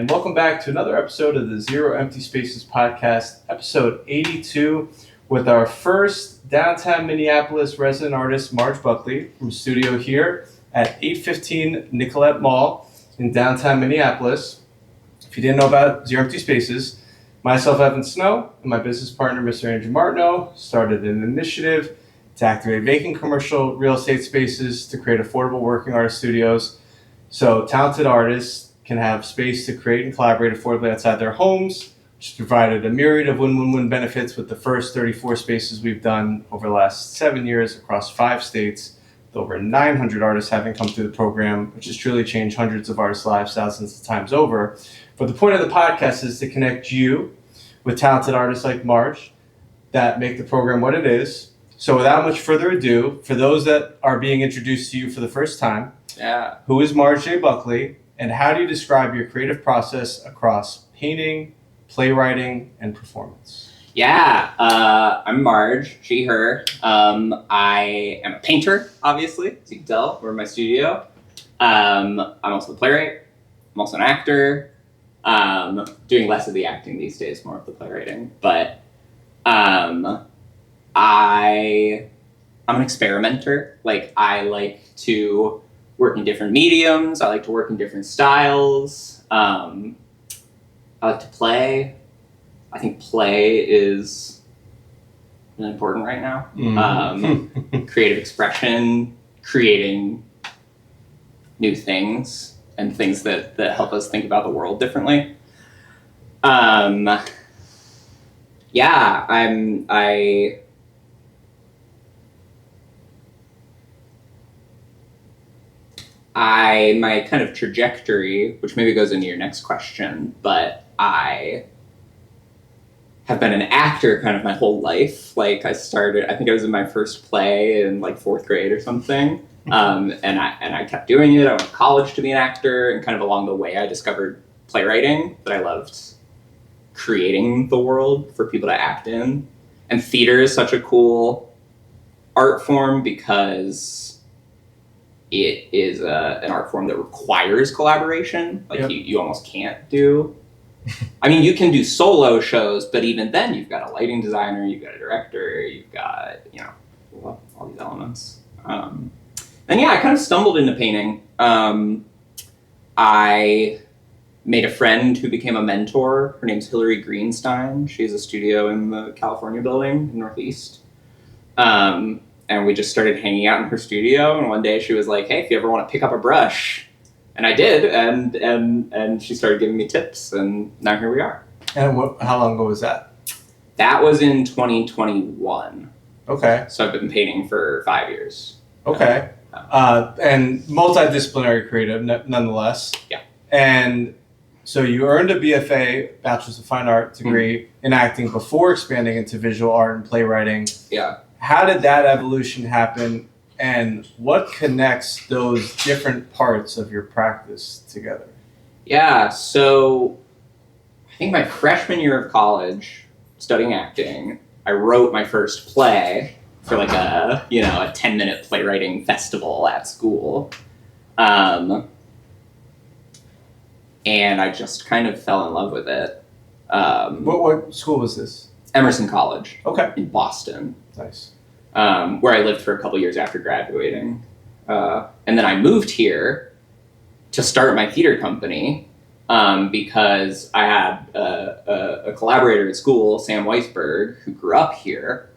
and welcome back to another episode of the Zero Empty Spaces podcast, episode 82, with our first downtown Minneapolis resident artist, Marge Buckley, from studio here at 815 Nicollet Mall in downtown Minneapolis. If you didn't know about Zero Empty Spaces, myself, Evan Snow, and my business partner, Mr. Andrew Martineau, started an initiative to activate vacant commercial real estate spaces to create affordable working artist studios so talented artists can have space to create and collaborate affordably outside their homes, which has provided a myriad of win-win-win benefits with the first 34 spaces we've done over the last 7 years across 5 states, with over 900 artists having come through the program, which has truly changed hundreds of artists' lives thousands of times over. But the point of the podcast is to connect you with talented artists like Marge that make the program what it is. So without much further ado, for those that are being introduced to you for the first time, who is Marge J. Buckley, and how do you describe your creative process across painting, playwriting, and performance? I'm Marge, she, her. I am a painter, obviously, as you can tell. We're in my studio. I'm also a playwright. I'm also an actor. Doing less of the acting these days, more of the playwriting. But I'm an experimenter. I like to work in different mediums. I like to work in different styles. I like to play. I think play is really important right now. Creative expression, creating new things, and things that help us think about the world differently. My kind of trajectory, which maybe goes into your next question, but I have been an actor kind of my whole life. I think I was in my first play in 4th grade or something. And I kept doing it. I went to college to be an actor, and kind of along the way I discovered playwriting, that I loved creating the world for people to act in. And theater is such a cool art form because it is an art form that requires collaboration. You almost can't do. I mean, you can do solo shows, but even then you've got a lighting designer, you've got a director, you've got, all these elements. And I kind of stumbled into painting. I made a friend who became a mentor. Her name's Hillary Greenstein. She has a studio in the California building in Northeast. And we just started hanging out in her studio, and one day she was like, "Hey, if you ever want to pick up a brush," and I did, and she started giving me tips, and now here we are. And how long ago was that? That was in 2021. Okay. So I've been painting for 5 years. Okay. And multidisciplinary creative, nonetheless. Yeah. And so you earned a BFA, Bachelor's of Fine Art degree in acting before expanding into visual art and playwriting. Yeah. How did that evolution happen, and what connects those different parts of your practice together? Yeah, so I think my freshman year of college, studying acting, I wrote my first play for a 10-minute playwriting festival at school. And I just kind of fell in love with it. What school was this? Emerson College. Okay. In Boston. Nice. Where I lived for a couple years after graduating. And then I moved here to start my theater company because I had a collaborator at school, Sam Weisberg, who grew up here,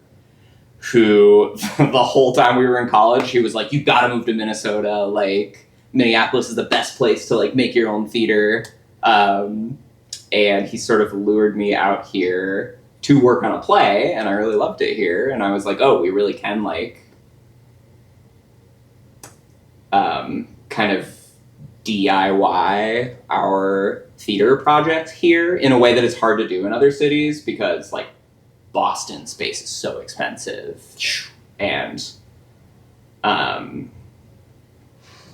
who the whole time we were in college, he was like, "You gotta move to Minnesota, Minneapolis is the best place to make your own theater." And he sort of lured me out here to work on a play, and I really loved it here, and I was like, oh, we really can kind of DIY our theater project here in a way that is hard to do in other cities, because Boston space is so expensive, and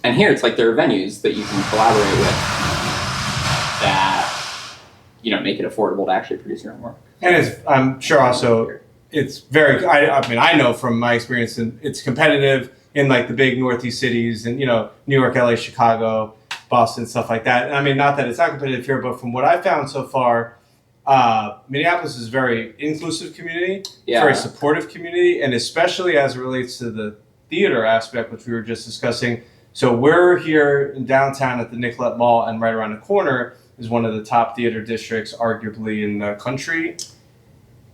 here it's there are venues that you can collaborate with that make it affordable to actually produce your own work. And I'm sure also it's very, I know from my experience, and it's competitive in the big Northeast cities and, New York, LA, Chicago. Boston, stuff like that. And I mean, not that it's not competitive here, but from what I found so far, Minneapolis is a very inclusive community, very supportive community, and especially as it relates to the theater aspect, which we were just discussing. So we're here in downtown at the Nicollet Mall, and right around the corner is one of the top theater districts, arguably in the country.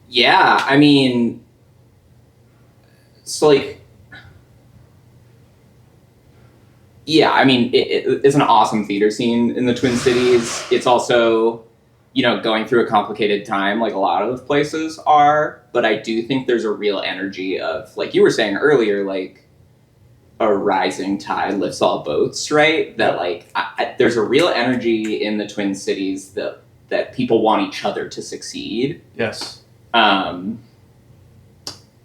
Yeah, I mean, it's like, yeah, I mean, it's an awesome theater scene in the Twin Cities. It's also, going through a complicated time, like a lot of those places are. But I do think there's a real energy of, like you were saying earlier, like, a rising tide lifts all boats, right? That, like, there's a real energy in the Twin Cities that people want each other to succeed. Yes.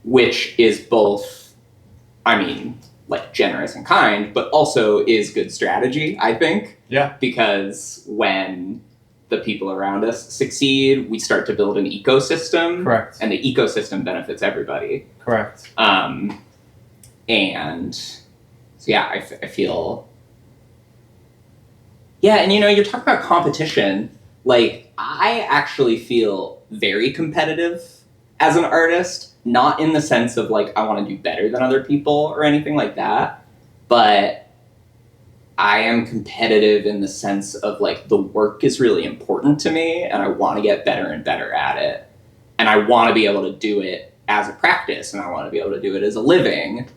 Which is both, I mean, like, generous and kind, but also is good strategy, I think. Yeah. Because when the people around us succeed, we start to build an ecosystem. Correct. And the ecosystem benefits everybody. Correct. And so, yeah, I feel... Yeah, and you're talking about competition. Like, I actually feel very competitive as an artist, not in the sense of, like, I want to do better than other people or anything like that, but I am competitive in the sense of, like, the work is really important to me, and I want to get better and better at it. And I want to be able to do it as a practice, and I want to be able to do it as a living.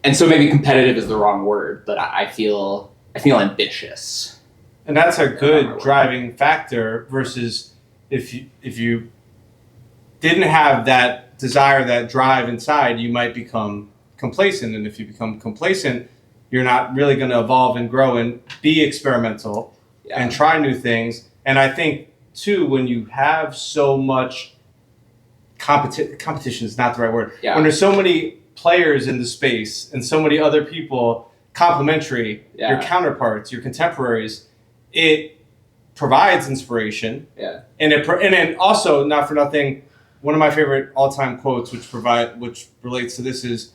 And so maybe competitive is the wrong word, but I feel ambitious. And that's a good driving factor versus if you didn't have that desire, that drive inside, you might become complacent. And if you become complacent, you're not really going to evolve and grow and be experimental and try new things. And I think, too, when you have so much competition is not the right word. Yeah. When there's so many players in the space and so many other people complementary, your counterparts, your contemporaries, it provides inspiration. Yeah. And then also, not for nothing, one of my favorite all-time quotes, which relates to this, is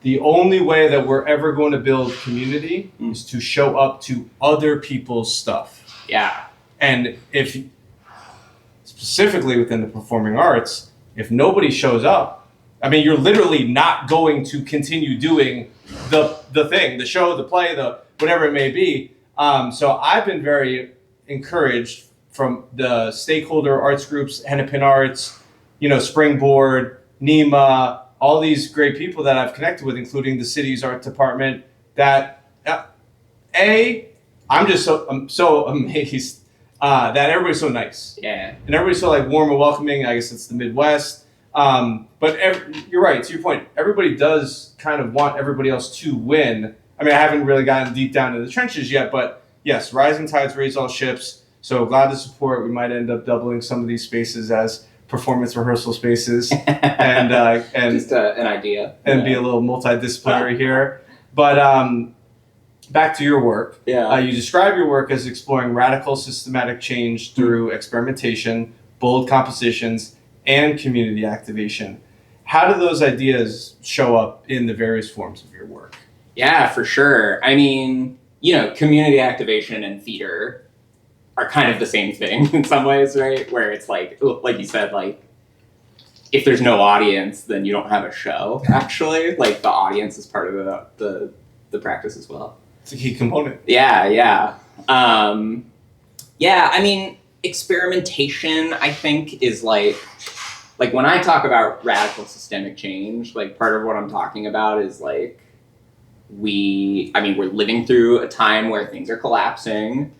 the only way that we're ever going to build community is to show up to other people's stuff. Yeah. And if specifically within the performing arts, if nobody shows up, I mean, you're literally not going to continue doing the thing, the show, the play, the whatever it may be. So I've been very encouraged from the stakeholder arts groups, Hennepin Arts, Springboard, NEMA, all these great people that I've connected with, including the city's art department, that I'm so amazed that everybody's so nice. Yeah. And everybody's so, like, warm and welcoming. I guess it's the Midwest. But you're right, to your point, everybody does kind of want everybody else to win. I mean, I haven't really gotten deep down into the trenches yet, but yes, rising tides raise all ships. So glad to support. We might end up doubling some of these spaces as performance rehearsal spaces, and just an idea, and be a little multidisciplinary here. But back to your work. Yeah, you describe your work as exploring radical systematic change through experimentation, bold compositions, and community activation. How do those ideas show up in the various forms of your work? Yeah, for sure. I mean, community activation and theater are kind of the same thing in some ways, right? Where it's like you said, like, if there's no audience, then you don't have a show, actually. Like, the audience is part of the practice as well. It's a key component. Yeah. I mean, experimentation, I think, is like when I talk about radical systemic change, like, part of what I'm talking about is, like, we're living through a time where things are collapsing.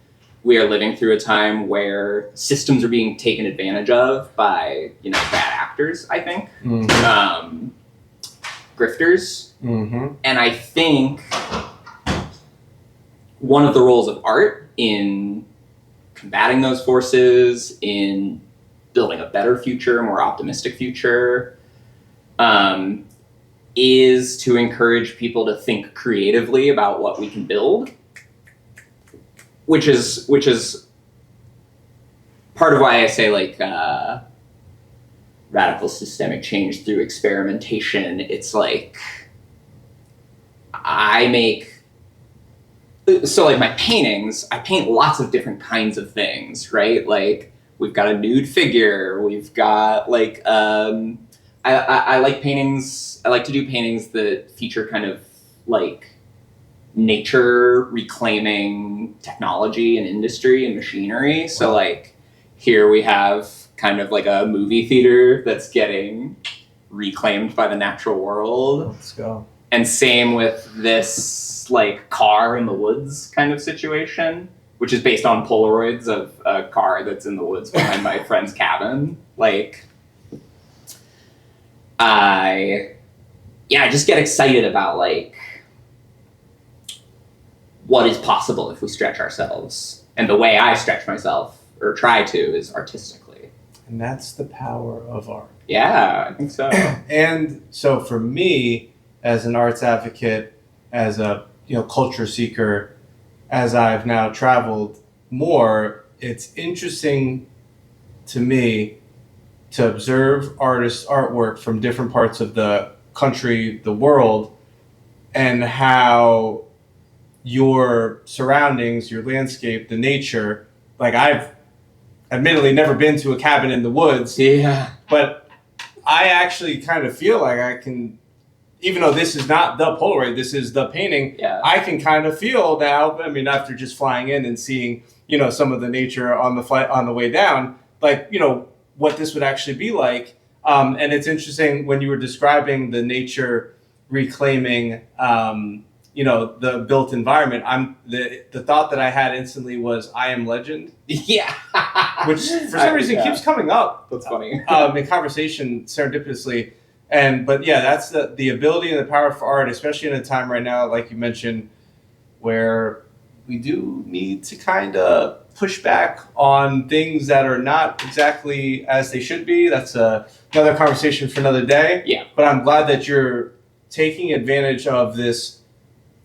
We are living through a time where systems are being taken advantage of by, bad actors, I think. Mm-hmm. Grifters. Mm-hmm. And I think one of the roles of art in combating those forces, in building a better future, a more optimistic future, is to encourage people to think creatively about what we can build. Which is part of why I say, like, radical systemic change through experimentation. It's like, I make so like my paintings, I paint lots of different kinds of things, right? Like we've got a nude figure, we've got like I like paintings. I like to do paintings that feature kind of like nature reclaiming technology and industry and machinery. So like here we have kind of like a movie theater that's getting reclaimed by the natural world. Let's go. And same with this like car in the woods kind of situation, which is based on Polaroids of a car that's in the woods behind my friend's cabin. Like, I just get excited about like what is possible if we stretch ourselves. And the way I stretch myself, or try to, is artistically. And that's the power of art. Yeah, I think so. And so for me, as an arts advocate, as a culture seeker, as I've now traveled more, it's interesting to me to observe artists' artwork from different parts of the country, the world, and how your surroundings, your landscape, the nature, like I've admittedly never been to a cabin in the woods, Yeah. but I actually kind of feel like I can, even though this is not the Polaroid, this is the painting, Yeah. I can kind of feel now, I mean, after just flying in and seeing, some of the nature on the flight, on the way down, like, what this would actually be like. And it's interesting when you were describing the nature reclaiming, the built environment. The thought that I had instantly was I Am Legend, Yeah. which for some reason keeps coming up. That's funny. In conversation serendipitously. But yeah, that's the ability and the power for art, especially in a time right now, like you mentioned, where we do need to kind of push back on things that are not exactly as they should be. That's another conversation for another day. Yeah. But I'm glad that you're taking advantage of this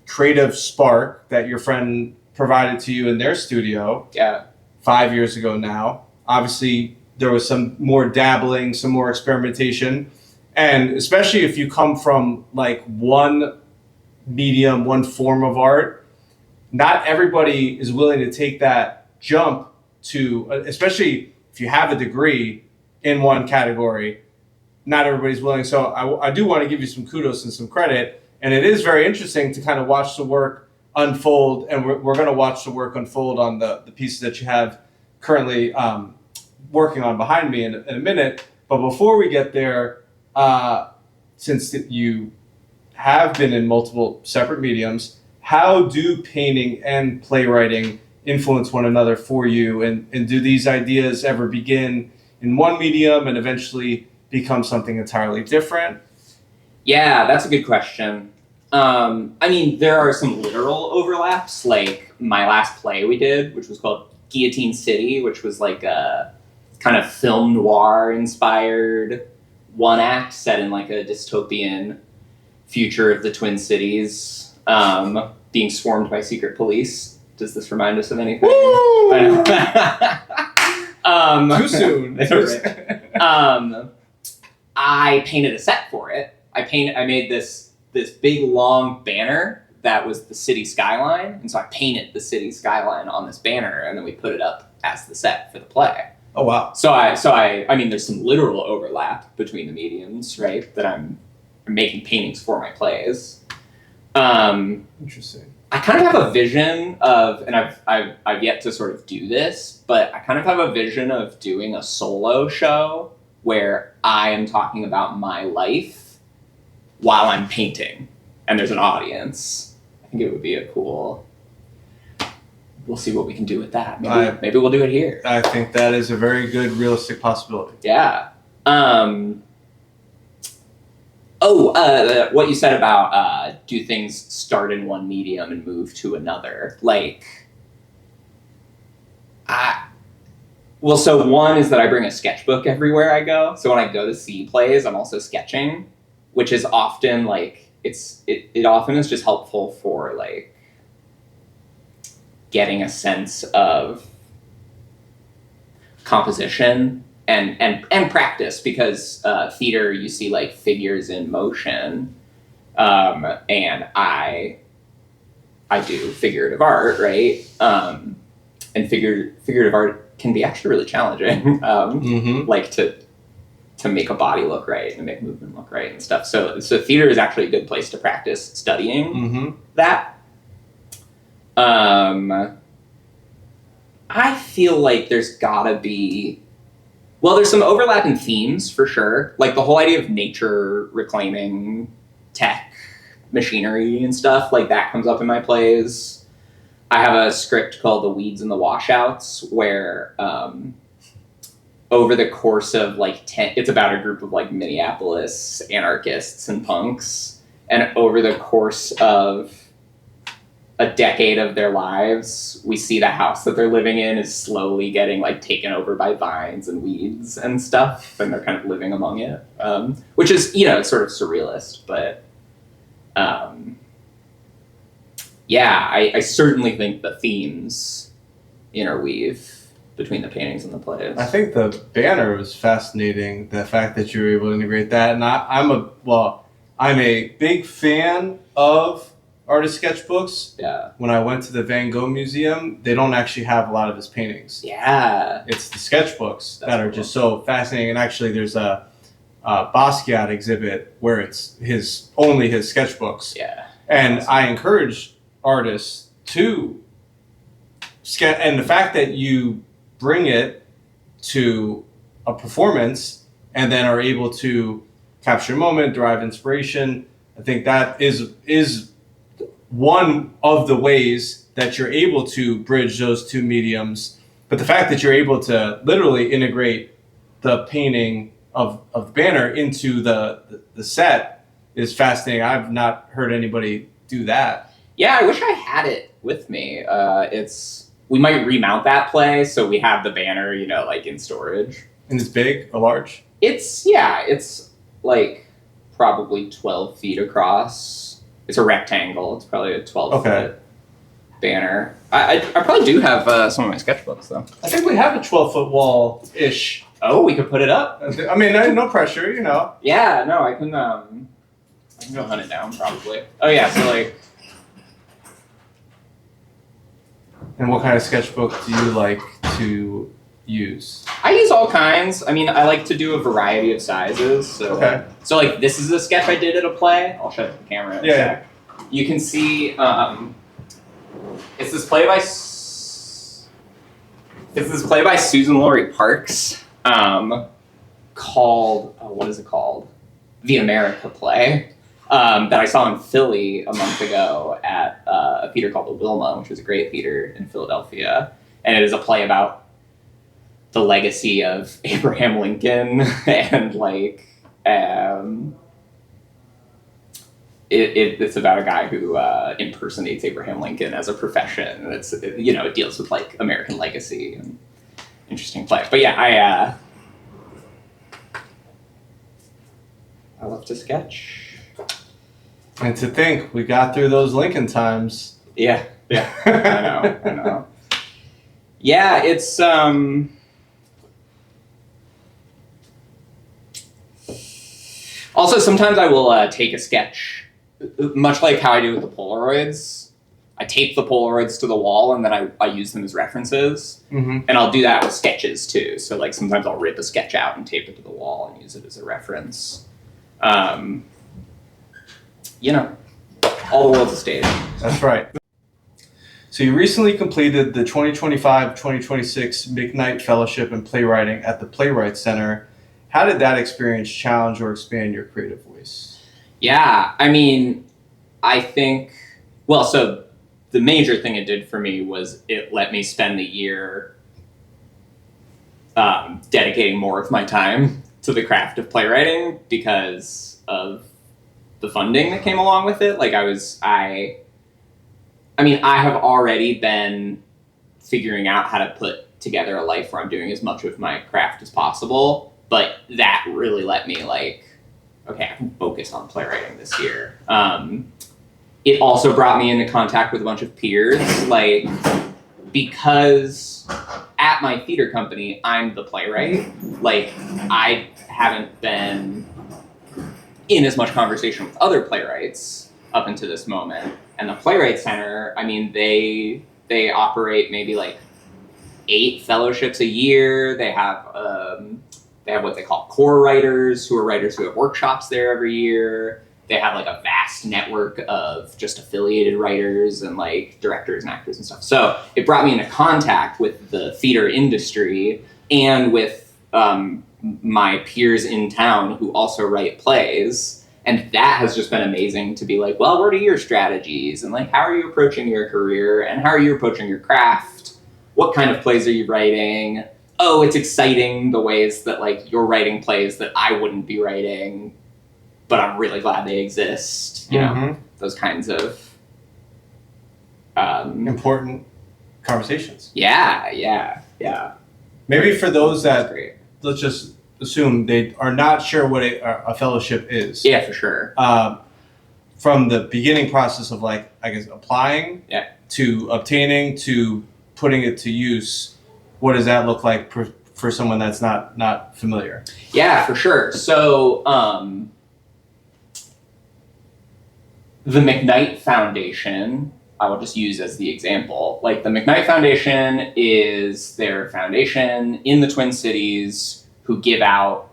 creative spark that your friend provided to you in their studio. Yeah. 5 years ago now. Obviously, there was some more dabbling, some more experimentation. And especially if you come from like one medium, one form of art, not everybody is willing to take that jump to, especially if you have a degree in one category, not everybody's willing. So I do want to give you some kudos and some credit. And it is very interesting to kind of watch the work unfold. And we're going to watch the work unfold on the pieces that you have currently working on behind me in a minute. But before we get there, since you have been in multiple separate mediums, how do painting and playwriting influence one another for you? And do these ideas ever begin in one medium and eventually become something entirely different? Yeah, that's a good question. I mean, there are some literal overlaps, like my last play we did, which was called Guillotine City, which was like a kind of film noir inspired one act set in like a dystopian future of the Twin Cities, being swarmed by secret police. Does this remind us of anything? Too soon. I painted a set for it. I made this big long banner that was the city skyline, and so I painted the city skyline on this banner, and then we put it up as the set for the play. Oh wow! So I mean, there's some literal overlap between the mediums, right? That I'm making paintings for my plays. Interesting. I kind of have a vision of, and I've yet to sort of do this, but I kind of have a vision of doing a solo show where I am talking about my life while I'm painting, and there's an audience. I think it would be a cool. We'll see what we can do with that. Maybe we'll do it here. I think that is a very good, realistic possibility. Yeah. What you said about do things start in one medium and move to another? So one is that I bring a sketchbook everywhere I go. So when I go to see plays, I'm also sketching, which is often like it often is just helpful for like getting a sense of composition and practice, because theater, you see like figures in motion, and I I do figurative art, right? And figurative art can be actually really challenging, like to make a body look right and make movement look right and stuff. So theater is actually a good place to practice studying that. I feel like there's gotta be, well, there's some overlap in themes for sure. Like the whole idea of nature reclaiming tech, machinery and stuff, like that comes up in my plays. I have a script called The Weeds and the Washouts where over the course of like it's about a group of like Minneapolis anarchists and punks, and over the course of a decade of their lives, we see the house that they're living in is slowly getting like taken over by vines and weeds and stuff, and they're kind of living among it, which is, you know, it's sort of surrealist, but yeah, I certainly think the themes interweave between the paintings and the plays. I think the banner was fascinating, the fact that you were able to integrate that. And I'm a big fan of artist sketchbooks. Yeah. When I went to the Van Gogh Museum, they don't actually have a lot of his paintings. Yeah. It's the sketchbooks that are just so fascinating. And actually there's a Basquiat exhibit where it's only his sketchbooks. Yeah. And I encourage artists to sketch, and the fact that you bring it to a performance and then are able to capture a moment, derive inspiration, I think that is one of the ways that you're able to bridge those two mediums. But the fact that you're able to literally integrate the painting of the banner into the set is fascinating. I've not heard anybody do that. Yeah, I wish I had it with me. We might remount that play so we have the banner, you know, like in storage. And it's big or large? It's like probably 12 feet across. It's a rectangle. It's probably a 12-foot banner. I probably do have some of my sketchbooks, though. I think we have a 12-foot wall-ish. Oh, we could put it up. I mean, no pressure, you know. Yeah, no, I can go hunt it down, probably. Oh, yeah, so like... And what kind of sketchbook do you like to use? I use all kinds. I mean, I like to do a variety of sizes. So, so like this is a sketch I did at a play. I'll shut the camera in a sec. You can see it's this play by Susan Laurie Parks called what is it called? The America Play. That I saw in Philly a month ago at a theater called the Wilma, which is a great theater in Philadelphia. And it is a play about the legacy of Abraham Lincoln and like, it's about a guy who impersonates Abraham Lincoln as a profession. And it deals with like American legacy and interesting play. But yeah, I love to sketch. And to think, we got through those Lincoln times. Yeah, I know. Yeah, it's, also, sometimes I will take a sketch, much like how I do with the Polaroids. I tape the Polaroids to the wall and then I use them as references. And I'll do that with sketches too. So like sometimes I'll rip a sketch out and tape it to the wall and use it as a reference. All the world's a stage. That's right. So you recently completed the 2025-2026 McKnight Fellowship in Playwriting at the Playwrights Center. How did that experience challenge or expand your creative voice? Yeah, I mean, I think, so the major thing it did for me was it let me spend the year dedicating more of my time to the craft of playwriting because of the funding that came along with it. Like I have already been figuring out how to put together a life where I'm doing as much of my craft as possible, but that really let me like, okay, I can focus on playwriting this year. It also brought me into contact with a bunch of peers, like, because at my theater company, I'm the playwright, like, I haven't been in as much conversation with other playwrights up until this moment, And the Playwrights Center, I mean, they operate maybe like 8 fellowships a year. They have what they call core writers, who are writers who have workshops there every year. They have like a vast network of just affiliated writers and like directors and actors and stuff. So it brought me into contact with the theater industry and with my peers in town who also write plays. And that has just been amazing to be like, well, what are your strategies? And like, how are you approaching your career? And how are you approaching your craft? What kind of plays are you writing? Oh, it's exciting the ways that like you're writing plays that I wouldn't be writing, but I'm really glad they exist. You know, those kinds of important conversations. Yeah. Maybe for those that, great. Let's just assume they are not sure what a fellowship is. Yeah, for sure. From the beginning process of like, I guess, applying to obtaining to putting it to use, what does that look like for someone that's not familiar? Yeah, for sure. So the McKnight Foundation, I will just use as the example. Like the McKnight Foundation is their foundation in the Twin Cities who give out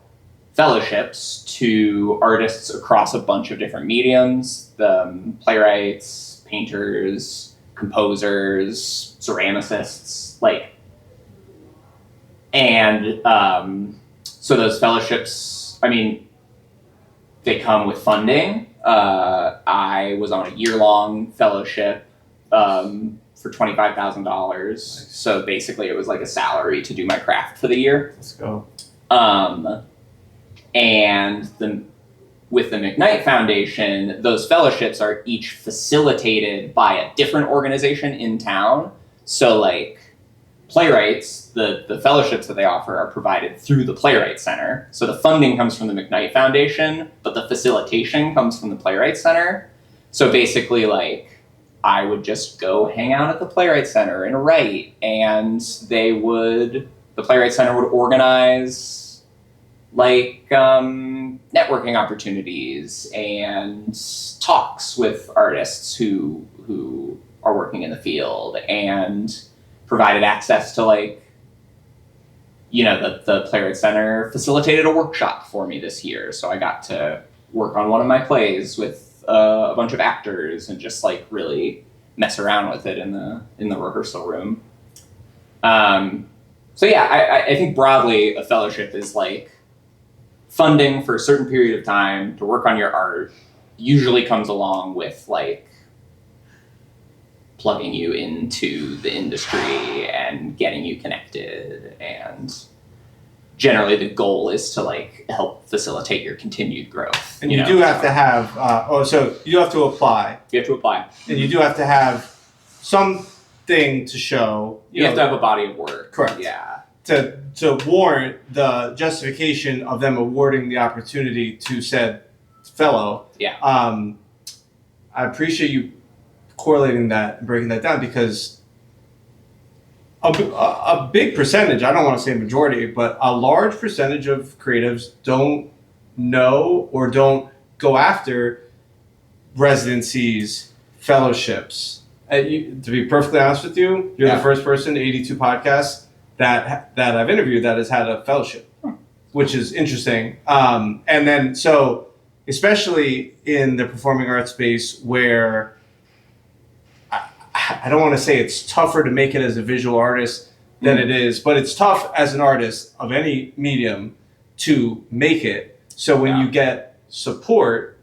fellowships to artists across a bunch of different mediums, the playwrights, painters, composers, ceramicists, like, and so those fellowships, I mean, they come with funding. I was on a year-long fellowship for $25,000. So basically it was like a salary to do my craft for the year. Let's go. And with the McKnight Foundation, those fellowships are each facilitated by a different organization in town. So like playwrights, the fellowships that they offer are provided through the Playwrights Center. So the funding comes from the McKnight Foundation, but the facilitation comes from the Playwrights Center. So basically like I would just go hang out at the Playwrights Center and write, and the Playwrights Center would organize like networking opportunities and talks with artists who are working in the field, and provided access to like, you know, the Playwrights Center facilitated a workshop for me this year. So I got to work on one of my plays with a bunch of actors and just like really mess around with it in the rehearsal room. So yeah, I think broadly a fellowship is like funding for a certain period of time to work on your art, usually comes along with like plugging you into the industry and getting you connected, and generally the goal is to like help facilitate your continued growth. And you do have to have so you have to apply. You have to apply. And you do have to have something to show. You have to have a body of work. Correct. Yeah. To warrant the justification of them awarding the opportunity to said fellow. Yeah. I appreciate you correlating that and breaking that down, because a big percentage, I don't want to say majority, but a large percentage of creatives don't know or don't go after residencies, fellowships. To be perfectly honest with you, you're the first person, 82 podcasts, that I've interviewed that has had a fellowship, which is interesting. And then, so especially in the performing arts space, where I don't want to say it's tougher to make it as a visual artist than it is, but it's tough as an artist of any medium to make it. So when you get support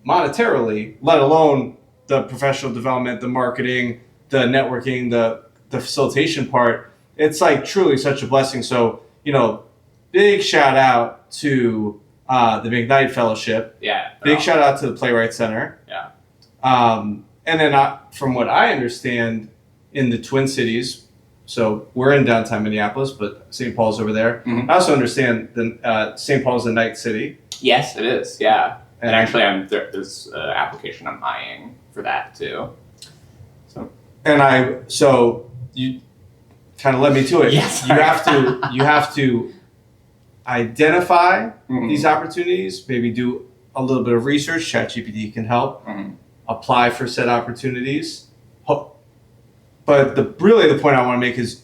monetarily, let alone the professional development, the marketing, the networking, the facilitation part, it's like truly such a blessing. So, you know, big shout out to the McKnight Fellowship. Yeah. Big shout out to the Playwrights Center. Yeah. And then from what I understand, in the Twin Cities, so we're in downtown Minneapolis, but St. Paul's over there. Mm-hmm. I also understand that St. Paul's a night city. Yes, it is. Yeah. And actually, there's an application I'm eyeing for that too. So you kind of led me to it. Yes. You have to identify these opportunities. Maybe do a little bit of research. ChatGPT can help. apply for said opportunities. But the point I want to make is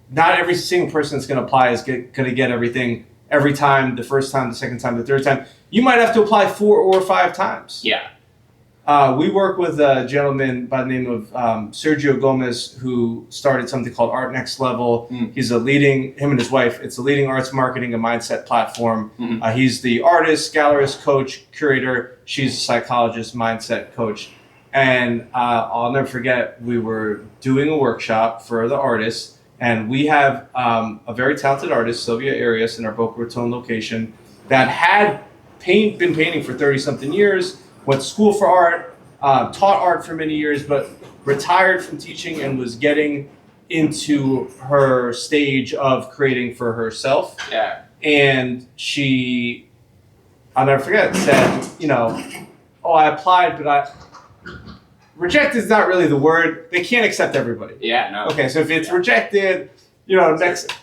not every single person that's going to apply is going to get everything every time, the first time, the second time, the third time. You might have to apply 4 or 5 times. Yeah. We work with a gentleman by the name of Sergio Gomez, who started something called Art Next Level. He's him and his wife, it's a leading arts marketing and mindset platform. He's the artist, gallerist, coach, curator. She's a psychologist, mindset coach. And I'll never forget, we were doing a workshop for the artists, and we have a very talented artist, Sylvia Arias, in our Boca Raton location, that had been painting for 30-something years, went to school for art, taught art for many years, but retired from teaching and was getting into her stage of creating for herself. Yeah. And she, I'll never forget, said, I applied, but rejected is not really the word. They can't accept everybody. Yeah, no. Okay, so if it's rejected, next,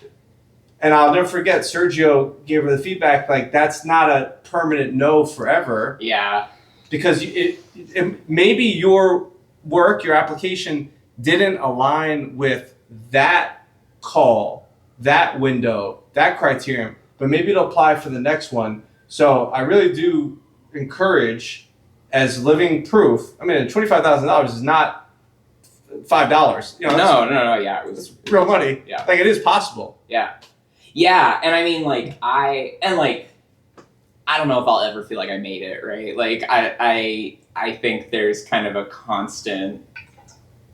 and I'll never forget, Sergio gave her the feedback, like, that's not a permanent no forever. Yeah. Because it maybe your work, your application didn't align with that call, that window, that criterion, but maybe it'll apply for the next one. So I really do encourage, as living proof, $25,000 is not $5. No, yeah. It was real money. Yeah. Like, it is possible. Yeah. Yeah, and I mean, I don't know if I'll ever feel like I made it, right? Like, I think there's kind of a constant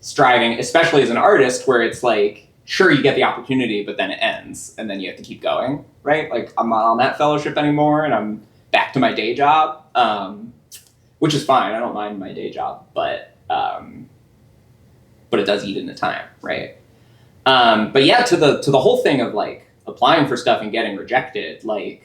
striving, especially as an artist, where it's like, sure, you get the opportunity, but then it ends, and then you have to keep going, right? Like, I'm not on that fellowship anymore, and I'm back to my day job, which is fine. I don't mind my day job, but it does eat into time, right? But yeah, to the whole thing of, like, applying for stuff and getting rejected, like,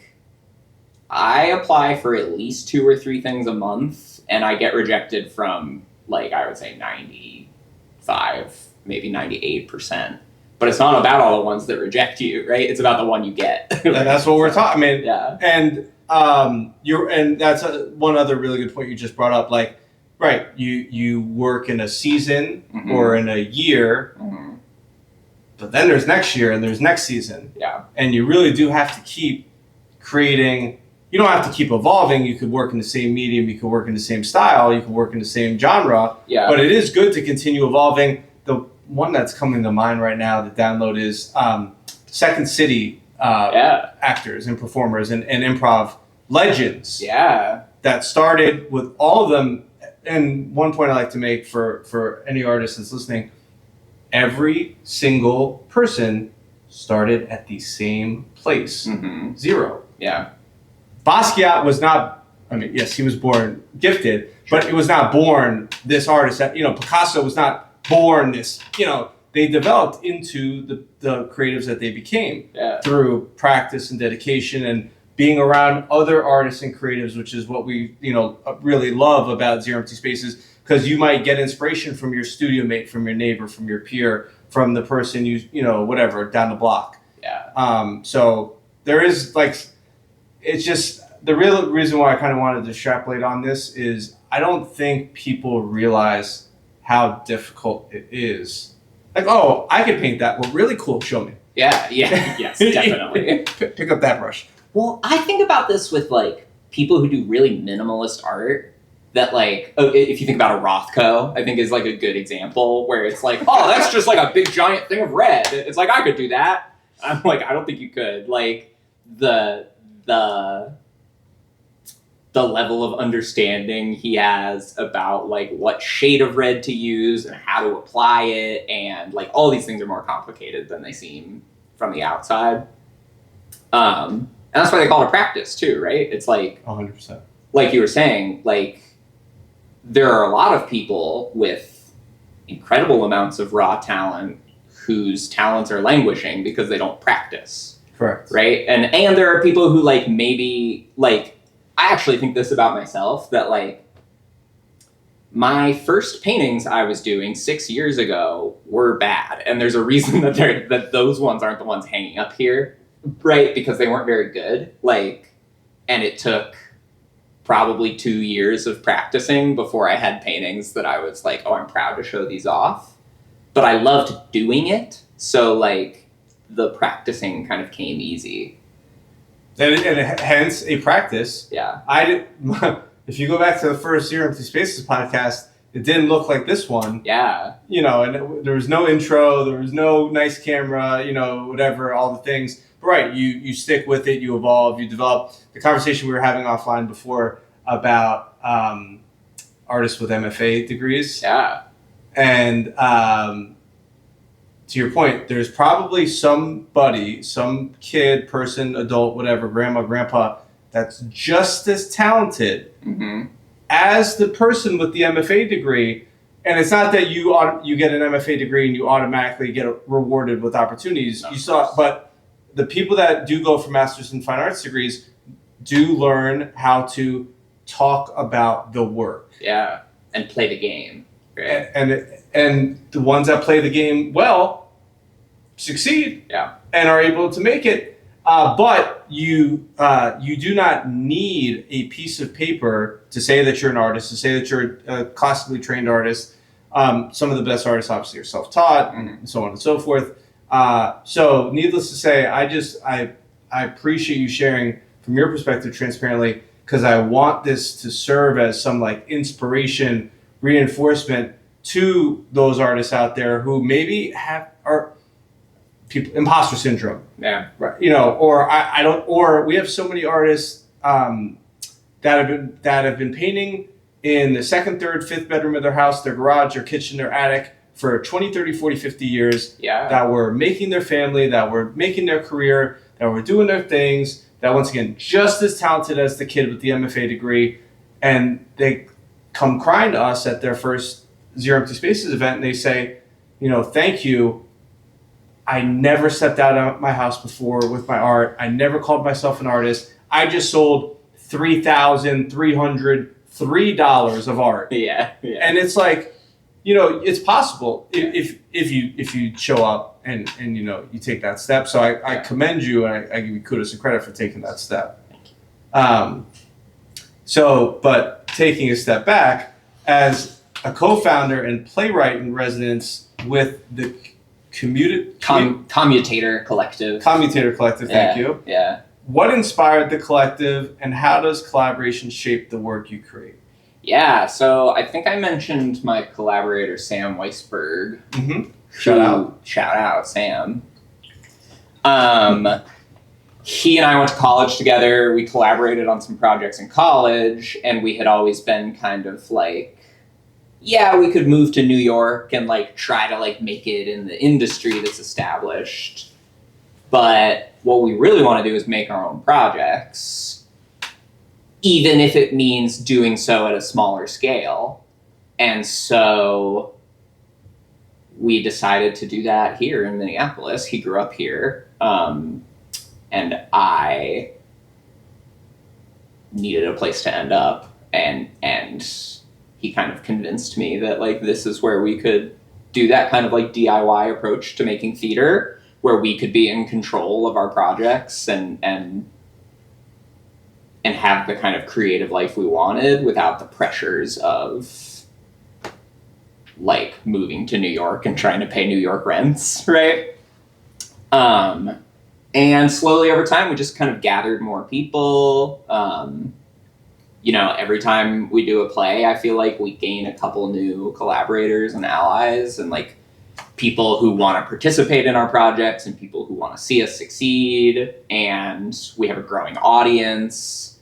I apply for at least 2 or 3 things a month, and I get rejected from, like, I would say 95, maybe 98%. But it's not about all the ones that reject you, right? It's about the one you get. And that's what we're talking. Yeah. And and that's one other really good point you just brought up. Like, right, you work in a season or in a year, but then there's next year and there's next season. Yeah. And you really do have to keep creating. You don't have to keep evolving. You could work in the same medium. You could work in the same style. You could work in the same genre. Yeah. But it is good to continue evolving. The one that's coming to mind right now, the download, is Second City actors and performers and improv legends. Yeah. That started with all of them. And one point I like to make for any artist that's listening, every single person started at the same place. 0. Yeah. Basquiat was not, yes, he was born gifted, but it was not born this artist. Picasso was not born this, they developed into the creatives that they became through practice and dedication and being around other artists and creatives, which is what we, really love about Zero Empty Spaces, because you might get inspiration from your studio mate, from your neighbor, from your peer, from the person whatever, down the block. Yeah. So there is, like, it's just the real reason why I kind of wanted to extrapolate on this is I don't think people realize how difficult it is. Like, oh, I could paint that. Well, really cool. Show me. Yeah. Yes, definitely. Pick up that brush. Well, I think about this with, like, people who do really minimalist art that, like, if you think about a Rothko, I think is, like, a good example where it's like, oh, that's just, like, a big giant thing of red. It's like, I could do that. I'm like, I don't think you could. Like, the level of understanding he has about, like, what shade of red to use and how to apply it, and, like, all these things are more complicated than they seem from the outside. And that's why they call it practice too, right? It's like 100%. Like you were saying, like, there are a lot of people with incredible amounts of raw talent whose talents are languishing because they don't practice. Correct. Right? And there are people who, like, maybe, like, I actually think this about myself, that, like, my first paintings I was doing 6 years ago were bad. And there's a reason that those ones aren't the ones hanging up here, right? Because they weren't very good. Like, and it took probably 2 years of practicing before I had paintings that I was like, oh, I'm proud to show these off. But I loved doing it, so like the practicing kind of came easy. And hence a practice. Yeah. If you go back to the first Zero Empty Spaces podcast, it didn't look like this one. Yeah. You know, and there was no intro, there was no nice camera, you know, whatever, all the things. But right, you stick with it, you evolve, you develop. The conversation we were having offline before about artists with MFA degrees. Yeah. And to your point, there's probably somebody, some kid, person, adult, whatever, grandma, grandpa, that's just as talented as the person with the MFA degree. And it's not that you get an MFA degree and you automatically get rewarded with opportunities. No, but the people that do go for Masters in Fine Arts degrees do learn how to talk about the work. Yeah, and play the game. Right? And the ones that play the game well succeed. Yeah. And are able to make it. But you do not need a piece of paper to say that you're an artist, to say that you're a classically trained artist. Some of the best artists obviously are self-taught and so on and so forth. So needless to say, I appreciate you sharing from your perspective transparently, because I want this to serve as some like inspiration, reinforcement to those artists out there who maybe are people imposter syndrome. Yeah. Right. You know, or we have so many artists that have been painting in the second, third, fifth bedroom of their house, their garage, their kitchen, their attic for 20, 30, 40, 50 years. Yeah. That were making their family, that were making their career, that were doing their things, that once again, just as talented as the kid with the MFA degree. And they come crying to us at their first Zero Empty Spaces event and they say, you know, thank you. I never stepped out of my house before with my art. I never called myself an artist. I just sold $3,303 of art. Yeah. And it's like, you know, it's possible if you show up and you know you take that step. So I commend you and I give you kudos and credit for taking that step. But taking a step back, as a co-founder and Playwright-in-Residence with the Commutator Collective. Commutator Collective, thank you. Yeah. What inspired the collective, and how does collaboration shape the work you create? Yeah, so I think I mentioned my collaborator, Sam Weisberg. Shout out, Sam. He and I went to college together. We collaborated on some projects in college, and we had always been kind of like, yeah, we could move to New York and like try to like make it in the industry that's established. But what we really want to do is make our own projects, even if it means doing so at a smaller scale. And so we decided to do that here in Minneapolis. He grew up here, and I needed a place to end up, and he kind of convinced me that like this is where we could do that kind of like DIY approach to making theater, where we could be in control of our projects and have the kind of creative life we wanted without the pressures of like moving to New York and trying to pay New York rents, right? And slowly over time, we just kind of gathered more people. You know, every time we do a play, I feel like we gain a couple new collaborators and allies and like people who want to participate in our projects and people who want to see us succeed. And we have a growing audience.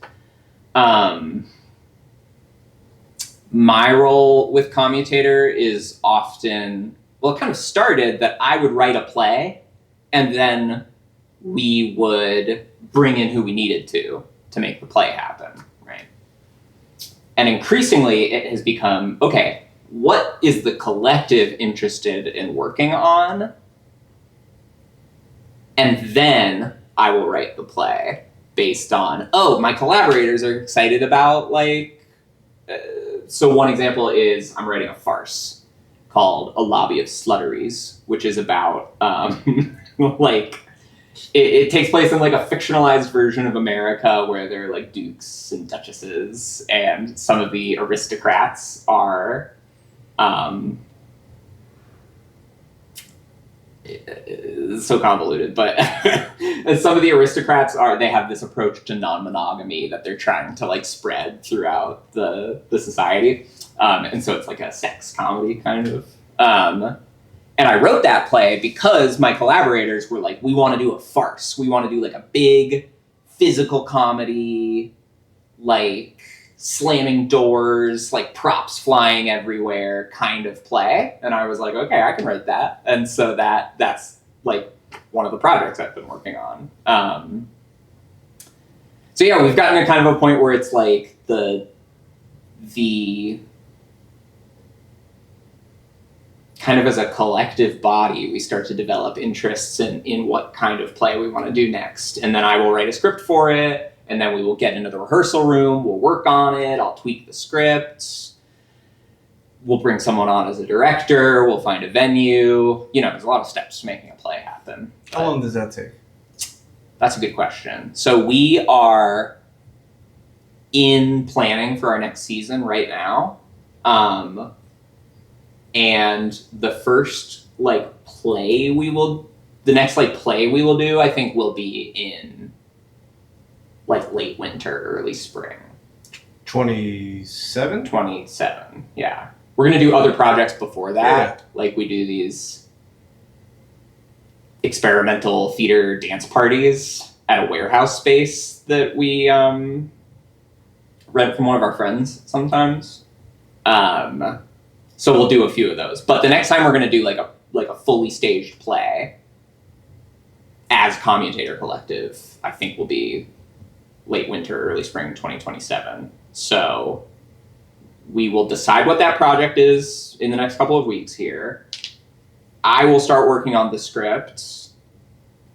My role with Commutator is often, well, it kind of started that I would write a play and then we would bring in who we needed to make the play happen, right? And increasingly it has become, okay, what is the collective interested in working on? And then I will write the play based on, oh, my collaborators are excited about like, so one example is I'm writing a farce called A Lobby of Slutteries, which is about like it takes place in like a fictionalized version of America where there are like dukes and duchesses, and some of the aristocrats are so convoluted, but some of the aristocrats they have this approach to non-monogamy that they're trying to like spread throughout the society, and so it's like a sex comedy kind of. And I wrote that play because my collaborators were like, we want to do a farce. We want to do like a big physical comedy, like slamming doors, like props flying everywhere kind of play. And I was like, okay, I can write that. And so that's like one of the projects I've been working on. So yeah, we've gotten to kind of a point where it's like the kind of as a collective body, we start to develop interests in what kind of play we want to do next. And then I will write a script for it, and then we will get into the rehearsal room, we'll work on it, I'll tweak the script, we'll bring someone on as a director, we'll find a venue. You know, there's a lot of steps to making a play happen. How long does that take? That's a good question. So we are in planning for our next season right now. And the first play the next play we will do, I think, will be in late winter, early spring. 27? 27, yeah. We're going to do other projects before that. Yeah. Like we do these experimental theater dance parties at a warehouse space that we rent from one of our friends sometimes. So we'll do a few of those. But the next time we're going to do a fully staged play as Commutator Collective, I think will be late winter, early spring 2027. So we will decide what that project is in the next couple of weeks here. I will start working on the script.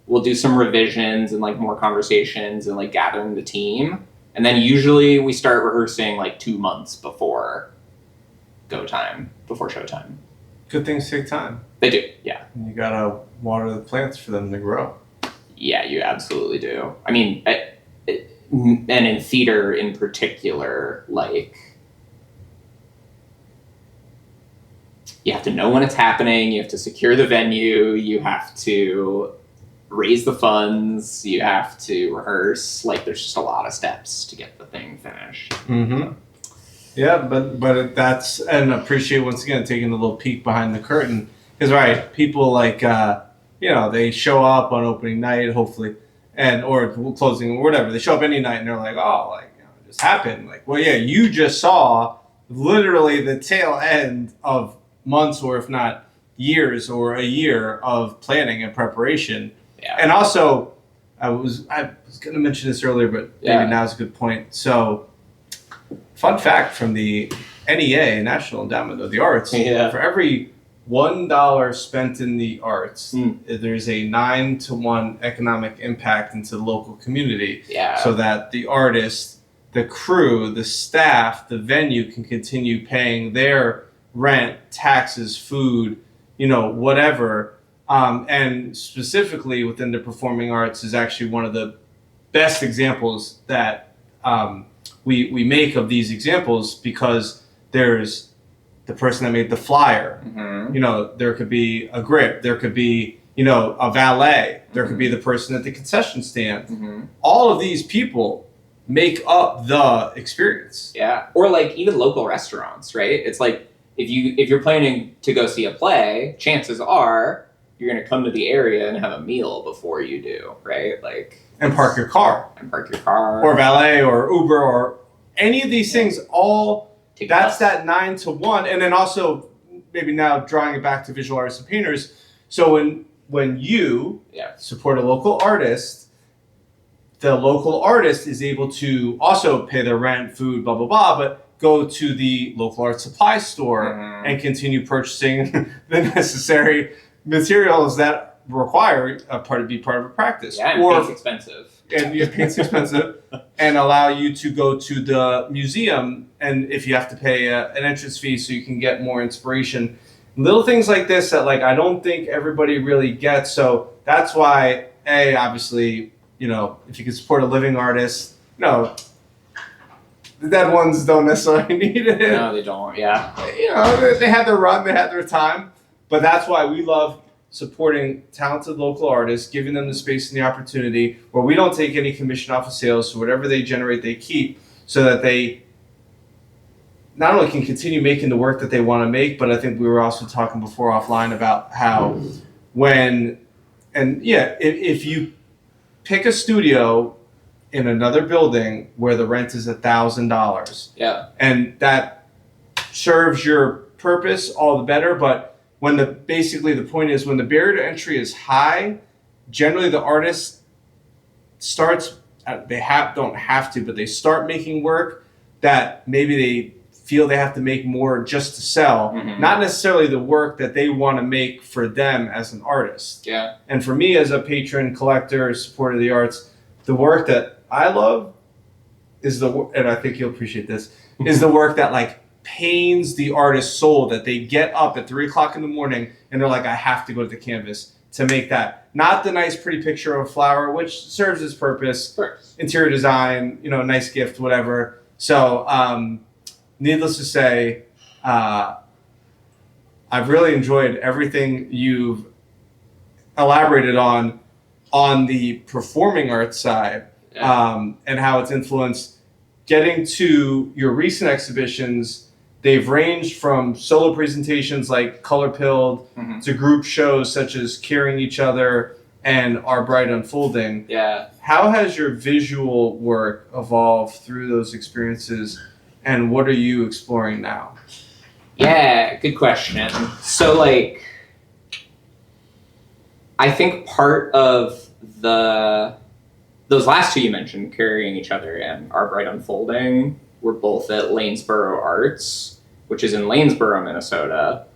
We'll do some revisions and more conversations and gathering the team. And then usually we start rehearsing 2 months before showtime. Good things take time. They do, yeah. And you gotta water the plants for them to grow. Yeah, you absolutely do. I mean, and in theater in particular, you have to know when it's happening, you have to secure the venue, you have to raise the funds, you have to rehearse. There's just a lot of steps to get the thing finished. Mm-hmm. Yeah, but that's, and appreciate once again taking a little peek behind the curtain, because right, people they show up on opening night hopefully, or closing or whatever. They show up any night and they're like, oh, it just happened. Well, yeah, you just saw literally the tail end of months, or if not years, or a year of planning and preparation. Yeah. And also, I was going to mention this earlier, but maybe now's a good point. So. Fun fact from the NEA, National Endowment of the Arts, for every $1 spent in the arts, there's a 9-to-1 economic impact into the local community, so that the artist, the crew, the staff, the venue can continue paying their rent, taxes, food, whatever. And specifically within the performing arts is actually one of the best examples that we make of these examples, because there's the person that made the flyer. Mm-hmm. There could be a grip. There could be, a valet. There could be the person at the concession stand. Mm-hmm. All of these people make up the experience. Yeah. Or even local restaurants, right? It's if you're planning to go see a play, chances are you're going to come to the area and have a meal before you do, right? And park your car. Or valet or Uber or any of these things, that's that 9-to-1. And then also, maybe now drawing it back to visual artists and painters. So when you support a local artist, the local artist is able to also pay their rent, food, blah, blah, blah, but go to the local art supply store and continue purchasing the necessary materials that require be part of a practice. Yeah, and paint's expensive. And paint's expensive, and allow you to go to the museum, and if you have to pay an entrance fee so you can get more inspiration. Little things like this that I don't think everybody really gets. So that's why, obviously, if you can support a living artist, the dead ones don't necessarily need it. No, they don't. Yeah. They had their run, they had their time, but that's why we love supporting talented local artists, giving them the space and the opportunity where we don't take any commission off of sales, so whatever they generate, they keep, so that they not only can continue making the work that they want to make, but I think we were also talking before offline about how if you pick a studio in another building where the rent is $1,000, and that serves your purpose, all the better. But when the point is when the barrier to entry is high, generally the artist starts don't have to, but they start making work that maybe they feel they have to make more just to sell, not necessarily the work that they want to make for them as an artist. Yeah. And for me as a patron, collector, supporter of the arts, the work that I love is and I think you'll appreciate this, is the work that like pains the artist's soul, that they get up at 3:00 in the morning and they're like, I have to go to the canvas to make that. Not the nice pretty picture of a flower, which serves its purpose, interior design, nice gift, whatever. So, needless to say, I've really enjoyed everything you've elaborated on the performing arts side, and how it's influenced. Getting to your recent exhibitions, they've ranged from solo presentations like Colorpilled to group shows such as Carrying Each Other and Our Bright Unfolding. Yeah. How has your visual work evolved through those experiences? And what are you exploring now? Yeah, good question. So, I think part of those last two you mentioned, Carrying Each Other and Our Bright Unfolding, were both at Lanesboro Arts, which is in Lanesboro, Minnesota,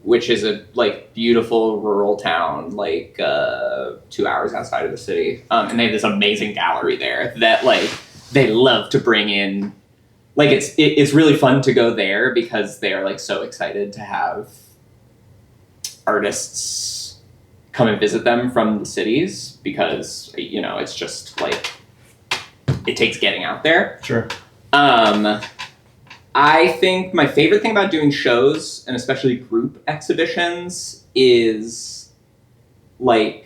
which is a beautiful rural town, 2 hours outside of the city. And they have this amazing gallery there that they love to bring in. It's really fun to go there because they are so excited to have artists come and visit them from the cities, because it's just it takes getting out there. Sure. I think my favorite thing about doing shows, and especially group exhibitions, is when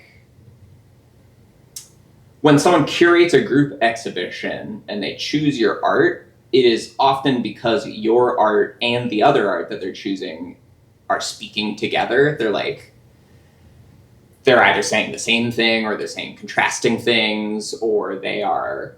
someone curates a group exhibition and they choose your art, it is often because your art and the other art that they're choosing are speaking together. They're either saying the same thing, or they're saying contrasting things, or there's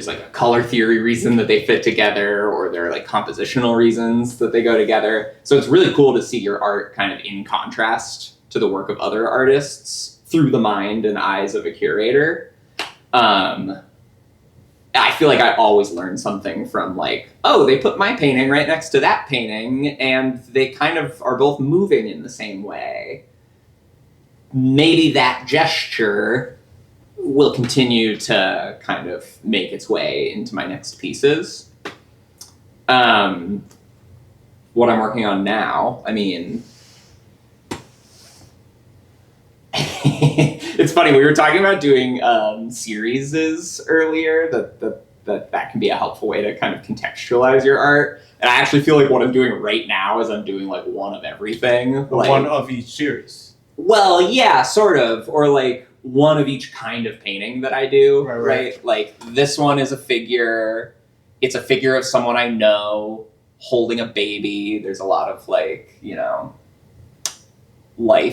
a color theory reason that they fit together, or there are compositional reasons that they go together. So it's really cool to see your art kind of in contrast to the work of other artists through the mind and eyes of a curator. I feel like I always learn something from they put my painting right next to that painting and they kind of are both moving in the same way. Maybe that gesture will continue to kind of make its way into my next pieces. What I'm working on now, it's funny, we were talking about doing series earlier, that can be a helpful way to kind of contextualize your art. And I actually feel like what I'm doing right now is I'm doing one of everything. One of each series. Well, yeah, sort of. Or one of each kind of painting that I do, right? This one is a figure. It's a figure of someone I know holding a baby. There's a lot of life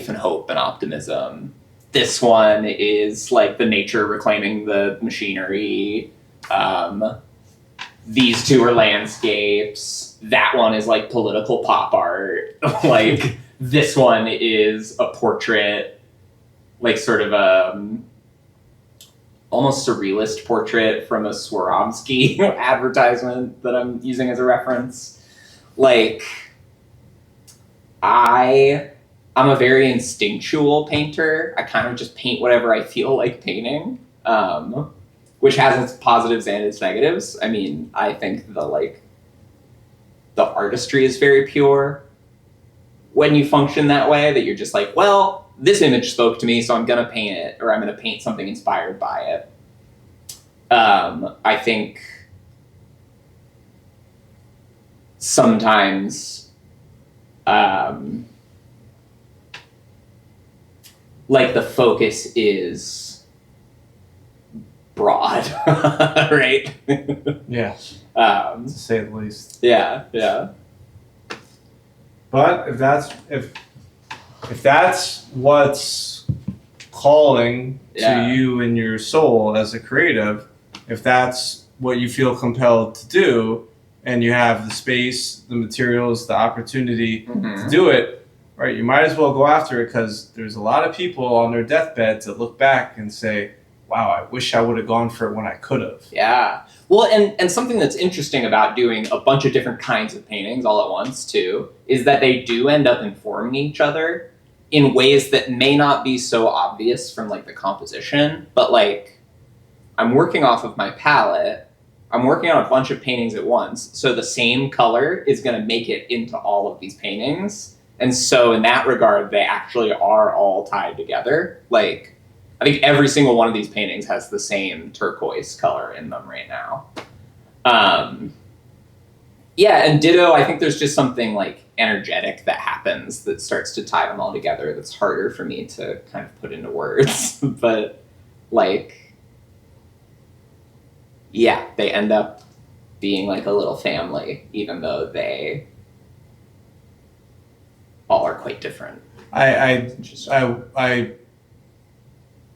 and hope and optimism. This one is the nature reclaiming the machinery. These two are landscapes. That one is political pop art. This one is a portrait, sort of almost surrealist portrait from a Swarovski advertisement that I'm using as a reference. I'm a very instinctual painter. I kind of just paint whatever I feel like painting, which has its positives and its negatives. I think the artistry is very pure. when you function that way, that you're just like, well, this image spoke to me, so I'm gonna paint it, or I'm gonna paint something inspired by it. I think sometimes, like the focus is broad, right? Yeah, to say the least. Yeah, yeah. But if that's what's calling Yeah. to you in your soul as a creative, if that's what you feel compelled to do, and you have the space, the materials, the opportunity to do it, right, you might as well go after it, because there's a lot of people on their deathbeds that look back and say, wow, I wish I would have gone for it when I could have. Yeah. Well, and something that's interesting about doing a bunch of different kinds of paintings all at once, too, is that they do end up informing each other in ways that may not be so obvious from, like, the composition. But, like, I'm working off of my palette. I'm working on a bunch of paintings at once. So the same color is going to make it into all of these paintings. And so in that regard, they actually are all tied together. Like, I think every single one of these paintings has the same turquoise color in them right now. Yeah, and ditto, I think there's just something like energetic that happens that starts to tie them all together that's harder for me to kind of put into words. But, like, yeah, they end up being like a little family, even though they all are quite different. I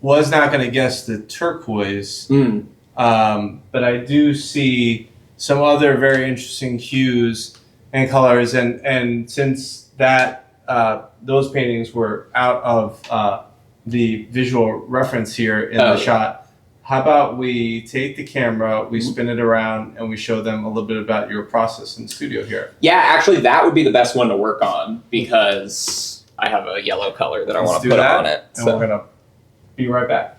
was not going to guess the turquoise, but I do see some other very interesting hues and colors, and since that those paintings were out of the visual reference here in the shot, how about we take the camera, we spin it around, and we show them a little bit about your process in the studio here? Yeah, actually, that would be the best one to work on, because I have a yellow color that I want to put up on it. And we're going to be right back.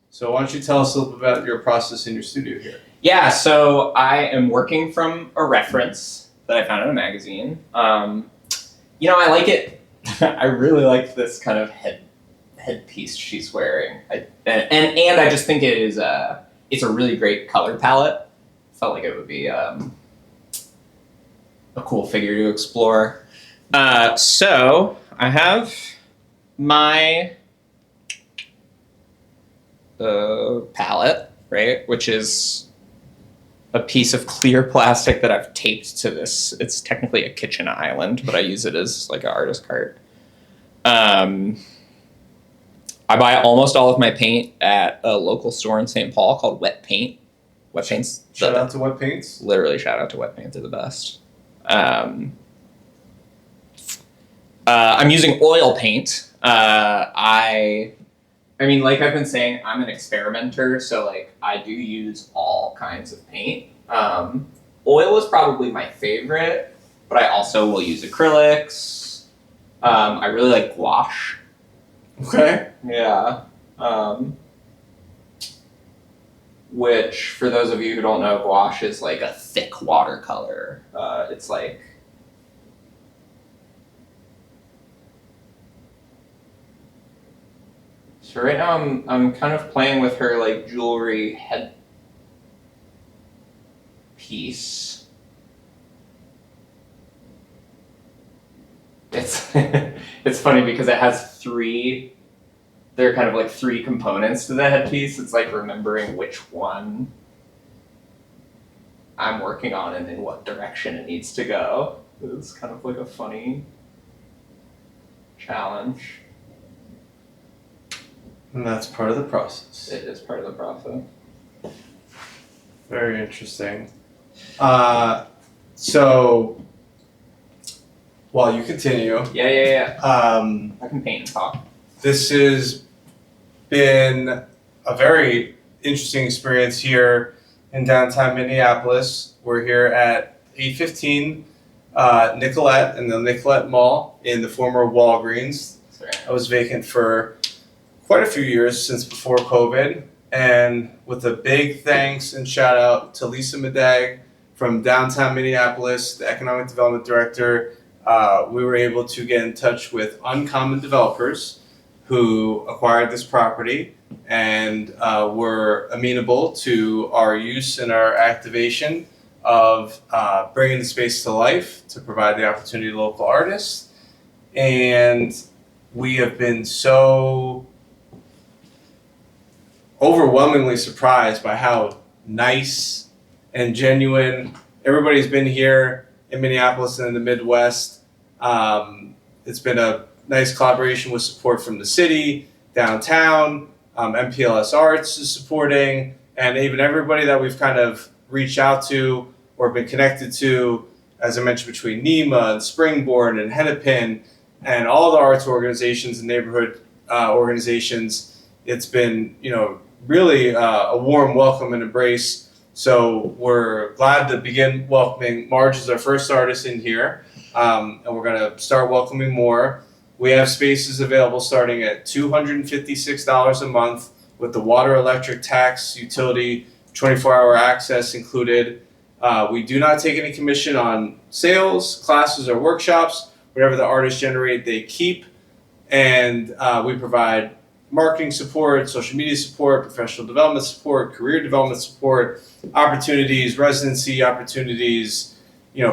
So why don't you tell us a little bit about your process in your studio here? Yeah, so I am working from a reference that I found in a magazine. You know, I like it. I really like this kind of headpiece she's wearing. And I just think it is it's a really great color palette. Felt like it would be a cool figure to explore. So I have my palette, right, which is a piece of clear plastic that I've taped to this. It's technically a kitchen island, but I use it as like an artist cart. I buy almost all of my paint at a local store in St. Paul called Wet Paint. Wet Paint's shout out to Wet Paints. Literally, shout out to Wet Paint. They're the best. I'm using oil paint. I mean, like I've been saying, I'm an experimenter, so like I do use all kinds of paint. Oil is probably my favorite, but I also will use acrylics. I really like gouache. Okay. Yeah. Which, for those of you who don't know, gouache is like a thick watercolor. It's like... So right now I'm kind of playing with her like jewelry head piece. It's it's funny because it has there are kind of like three components to the headpiece. It's like remembering which one I'm working on and in what direction it needs to go. It's kind of like a funny challenge. And that's part of the process. It is part of the process. Very interesting. So, while you continue, Yeah. I can paint and talk. This has been a very interesting experience here in downtown Minneapolis. We're here at 815 Nicollet in the Nicollet Mall in the former Walgreens. I was vacant for quite a few years since before COVID, and with a big thanks and shout out to Lisa Medag from downtown Minneapolis, the economic development director, we were able to get in touch with Uncommon Developers who acquired this property and were amenable to our use and our activation of bringing the space to life to provide the opportunity to local artists. And we have been so overwhelmingly surprised by how nice and genuine everybody's been here in Minneapolis and in the Midwest. It's been a nice collaboration with support from the city, downtown, MPLS Arts is supporting, and even everybody that we've kind of reached out to or been connected to, as I mentioned, between NEMA and Springboard and Hennepin and all the arts organizations and neighborhood organizations. It's been, really a warm welcome and embrace. So we're glad to begin welcoming Marge as our first artist in here, and we're going to start welcoming more. We have spaces available starting at $256 a month with the water, electric, tax, utility, 24-hour access included. We do not take any commission on sales, classes, or workshops. Whatever the artists generate, they keep. And we provide marketing support, social media support, professional development support, career development support, opportunities, residency opportunities,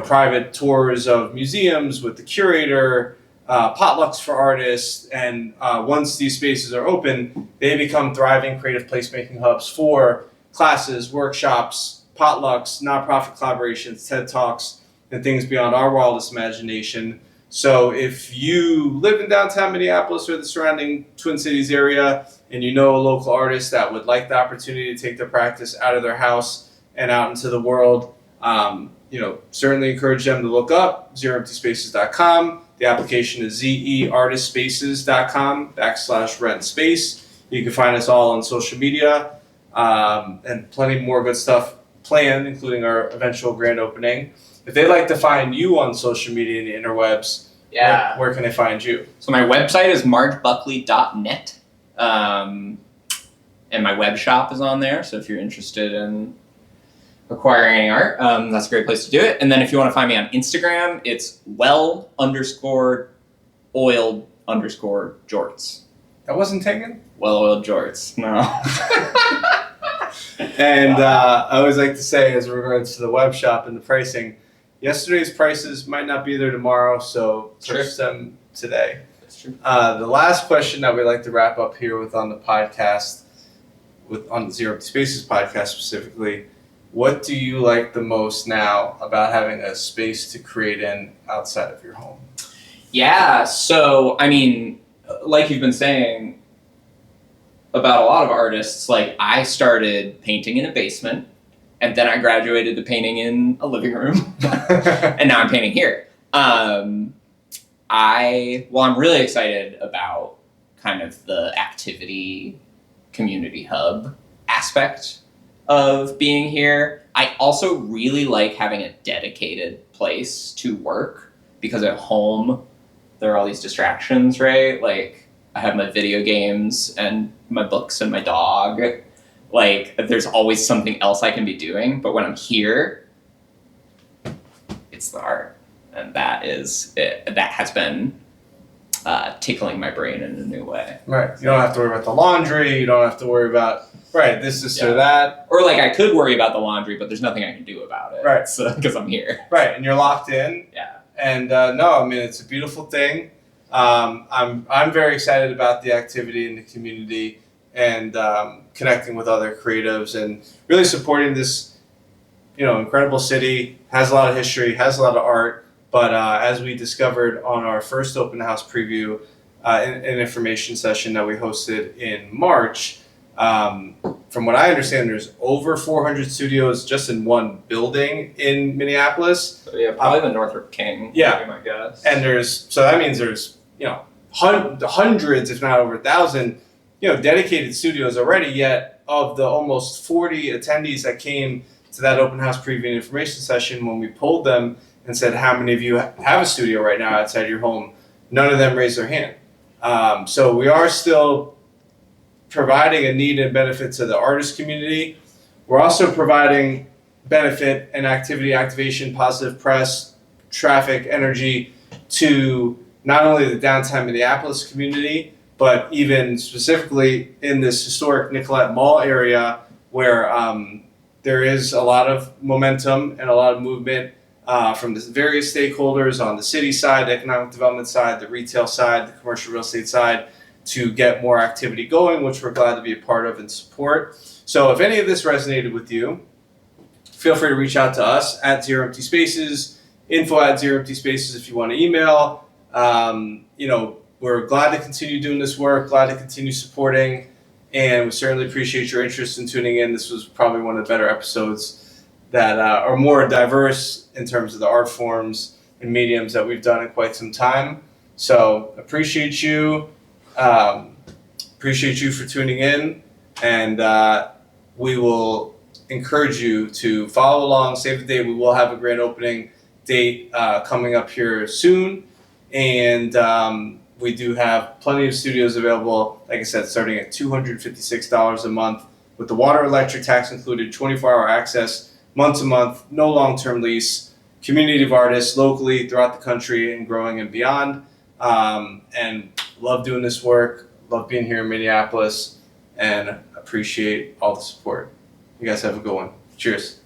private tours of museums with the curator, potlucks for artists, and once these spaces are open, they become thriving creative placemaking hubs for classes, workshops, potlucks, nonprofit collaborations, TED Talks, and things beyond our wildest imagination. So if you live in downtown Minneapolis or the surrounding Twin Cities area, and you know a local artist that would like the opportunity to take their practice out of their house and out into the world, certainly encourage them to look up zeroemptyspaces.com. The application is zeartistspaces.com/rent space. You can find us all on social media, and plenty more good stuff planned, including our eventual grand opening. If they'd like to find you on social media and the interwebs, where can they find you? So my website is margebuckley.net, and my web shop is on there. So if you're interested in acquiring any art, that's a great place to do it. And then if you want to find me on Instagram, it's well_oiled_jorts. That wasn't taken? Well-oiled jorts. No. And I always like to say, as regards to the web shop and the pricing, yesterday's prices might not be there tomorrow, so purchase them today. That's true. The last question that we like to wrap up here with on the podcast, on the Zero Empty Spaces podcast specifically, what do you like the most now about having a space to create in outside of your home? Yeah, so, like you've been saying about a lot of artists, like I started painting in a basement, and then I graduated to painting in a living room, and now I'm painting here. I'm really excited about kind of the activity community hub aspect of being here. I also really like having a dedicated place to work, because at home there are all these distractions, right? Like I have my video games and my books and my dog. Like there's always something else I can be doing, but when I'm here, it's the art, and that is it. That has been tickling my brain in a new way. Right. You don't have to worry about the laundry. You don't have to worry about this or that. Or like I could worry about the laundry, but there's nothing I can do about it. Right. So because I'm here. Right, and you're locked in. Yeah. And it's a beautiful thing. I'm very excited about the activity in the community and connecting with other creatives and really supporting this, incredible city. Has a lot of history, has a lot of art, but as we discovered on our first open house preview, an information session that we hosted in March, from what I understand, there's over 400 studios just in one building in Minneapolis. So yeah, probably the Northrop King. Yeah, would be my guess. And that means there's hundreds, if not over 1,000, dedicated studios already. Yet of the almost 40 attendees that came to that open house preview and information session, when we polled them and said, "How many of you have a studio right now outside your home?" None of them raised their hand. So we are still providing a need and benefit to the artist community. We're also providing benefit and activation, positive press, traffic, energy to not only the downtown Minneapolis community, but even specifically in this historic Nicollet Mall area where there is a lot of momentum and a lot of movement from the various stakeholders on the city side, the economic development side, the retail side, the commercial real estate side, to get more activity going, which we're glad to be a part of and support. So if any of this resonated with you, feel free to reach out to us at Zero Empty Spaces, info@ZeroEmptySpaces if you want to email. We're glad to continue doing this work, glad to continue supporting, and we certainly appreciate your interest in tuning in. This was probably one of the better episodes that are more diverse in terms of the art forms and mediums that we've done in quite some time. So appreciate you for tuning in, and we will encourage you to follow along, save the date. We will have a grand opening date coming up here soon, and we do have plenty of studios available, like I said, starting at $256 a month with the water, electric, tax included, 24-hour access, month to month, no long-term lease, community of artists locally throughout the country and growing and beyond. And love doing this work, love being here in Minneapolis, and appreciate all the support. You guys have a good one. Cheers.